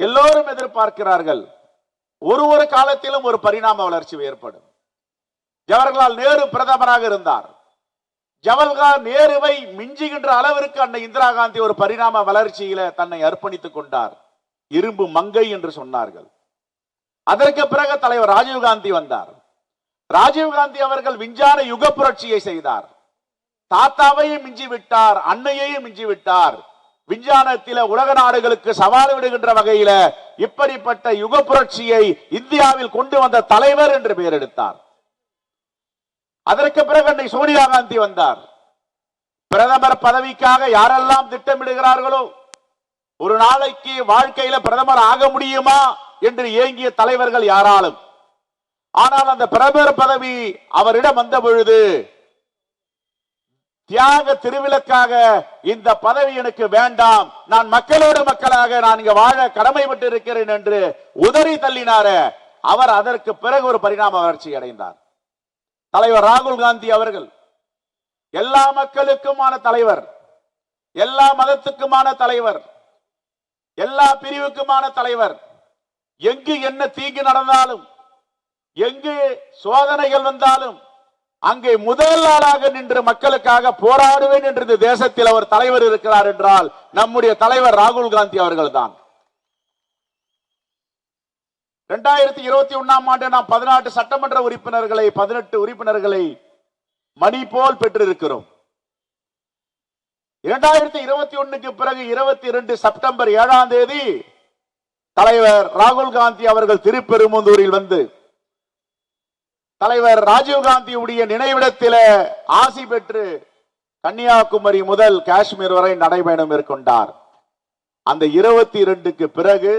எல்லோரும் எதிர்பார்க்கிறார்கள். ஒரு காலத்திலும் ஒரு பரிணாம வளர்ச்சி ஏற்படும். ஜவஹர்லால் நேரு பிரதமராக இருந்தார். ஜவஹர்லால் நேருவை மிஞ்சுகின்ற அளவிற்கு அன்னை இந்திரா காந்தி ஒரு பரிணாம வளர்ச்சியில தன்னை அர்ப்பணித்துக் கொண்டார். இரும்பு மங்கை என்று சொன்னார்கள். அதற்கு பிறகு தலைவர் ராஜீவ்காந்தி வந்தார். ராஜீவ்காந்தி அவர்கள் விஞ்ஞான யுக புரட்சியை செய்தார். தாத்தாவையும் மிஞ்சி விட்டார், அன்னையையும் மிஞ்சி விட்டார். விஞ்ஞானத்தில உலக நாடுகளுக்கு சவால் விடுகின்ற வகையில இப்படிப்பட்ட யுக புரட்சியை இந்தியாவில் கொண்டு வந்த தலைவர் என்று பெயர் எடுத்தார். அதற்கு பிறகு அன்னை சோனியா காந்தி வந்தார். பிரதமர் பதவிக்காக யாரெல்லாம் திட்டமிடுகிறார்களோ, ஒரு நாளைக்கு வாழ்க்கையில பிரதமர் ஆக முடியுமா என்று ஏங்கிய தலைவர்கள் யாராலும், ஆனால் அந்த பிரதமர் பதவி அவரிடம் வந்த பொழுது தியாக திருவிழக்காக இந்த பதவி எனக்கு வேண்டாம், நான் மக்களோடு மக்களாக நான் இங்க வாழ கடமைப்பட்டு இருக்கிறேன் என்று உதறி தள்ளினார அவர். அதற்கு பிறகு ஒரு பரிணாம வளர்ச்சி அடைந்தார். தலைவர் ராகுல் காந்தி அவர்கள் எல்லா மக்களுக்குமான தலைவர், எல்லா மதத்துக்குமான தலைவர், எல்லா பிரிவுக்குமான தலைவர். எங்கு என்ன தீங்கு நடந்தாலும், எங்கு சோதனைகள் வந்தாலும் அங்கே முதல் ஆளாக நின்று மக்களுக்காக போராடுவேன் என்று இந்த தேசத்தில் அவர் தலைவர் இருக்கிறார் என்றால் நம்முடைய தலைவர் ராகுல் காந்தி அவர்கள் தான். 2021ஆம் ஆண்டு நாம் 18 சட்டமன்ற உறுப்பினர்களை 18 உறுப்பினர்களை மணி போல் பெற்றிருக்கிறோம். 2021க்கு பிறகு 22 செப்டம்பர் 7ஆம் தேதி தலைவர் ராகுல் காந்தி அவர்கள் திருப்பெரும்புதூரில் வந்து தலைவர் ராஜீவ்காந்தியுடைய நினைவிடத்தில் ஆசி பெற்று கன்னியாகுமரி முதல் காஷ்மீர் வரை நடைபயணம் மேற்கொண்டார். அந்த 22க்கு பிறகு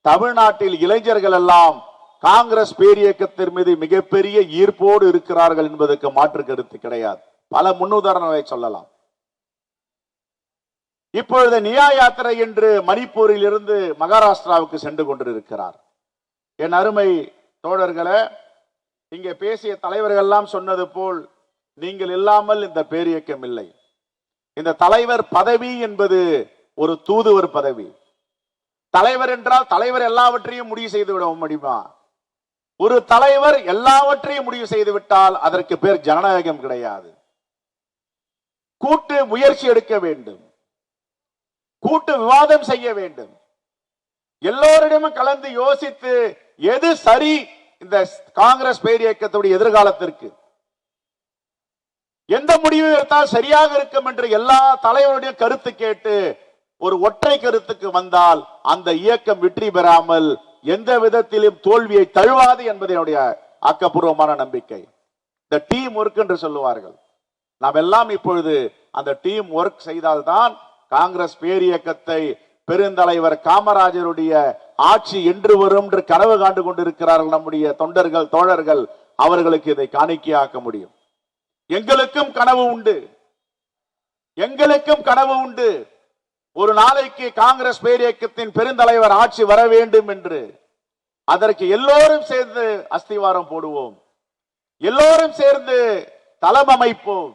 தமிழ்நாட்டில் இளைஞர்கள் எல்லாம் காங்கிரஸ் பேரியக்கத்தின் மீது மிகப்பெரிய ஈர்ப்போடு இருக்கிறார்கள் என்பதற்கு மாற்று கருத்து கிடையாது. பல முன்னுதாரணங்களை சொல்லலாம். இப்பொழுது நியா யாத்திரை என்று மணிப்பூரில் இருந்து மகாராஷ்டிராவுக்கு சென்று கொண்டிருக்கிறார். என் அருமை தோழர்களே, இங்கே பேசிய தலைவர்கள் எல்லாம் சொன்னது போல் நீங்கள் இல்லாமல் இந்த பேரியக்கம் இல்லை. இந்த தலைவர் பதவி என்பது ஒரு தூதுவர் பதவி. தலைவர் என்றால் தலைவர் எல்லாவற்றையும் முடிவு செய்து விட முடியுமா? ஒரு தலைவர் எல்லாவற்றையும் முடிவு செய்து விட்டால் அதற்கு பேர் ஜனநாயகம் கிடையாது. கூட்டு முயற்சி எடுக்க வேண்டும், கூட்டு விவாதம் செய்ய வேண்டும், எல்லோரிடமும் கலந்து யோசித்து எது சரி இந்த காங்கிரஸ் பேரியக்கத்துடைய எதிர்காலத்திற்கு எந்த முடிவு எடுத்தால் சரியாக இருக்கும் என்று எல்லா தலைவருடைய கருத்து கேட்டு ஒரு ஒற்றை கருத்துக்கு வந்தால் அந்த இயக்கம் வெற்றி பெறாமல் எந்த விதத்திலும் தோல்வியை தழுவாது என்பது என்னுடைய ஆக்கப்பூர்வமான நம்பிக்கை. இந்த டீம் ஒர்க் என்று சொல்லுவார்கள். நாம் எல்லாம் இப்பொழுது அந்த டீம் ஒர்க் செய்தால்தான் காங்கிரஸ் பேரியக்கத்தை பெருந்தலைவர் காமராஜருடைய ஆட்சி என்று வரும் என்று கனவு காண்டு கொண்டிருக்கிறார்கள் நம்முடைய தொண்டர்கள் தோழர்கள். அவர்களுக்கு இதை காணிக்கையாக்க முடியும். எங்களுக்கும் கனவு உண்டு, எங்களுக்கும் கனவு உண்டு. ஒரு நாளைக்கு காங்கிரஸ் பேரியக்கத்தின் பெருந்தலைவர் ஆட்சி வர வேண்டும் என்று. அதற்கு எல்லோரும் சேர்ந்து அஸ்திவாரம் போடுவோம், எல்லோரும் சேர்ந்து தளம் அமைப்போம்.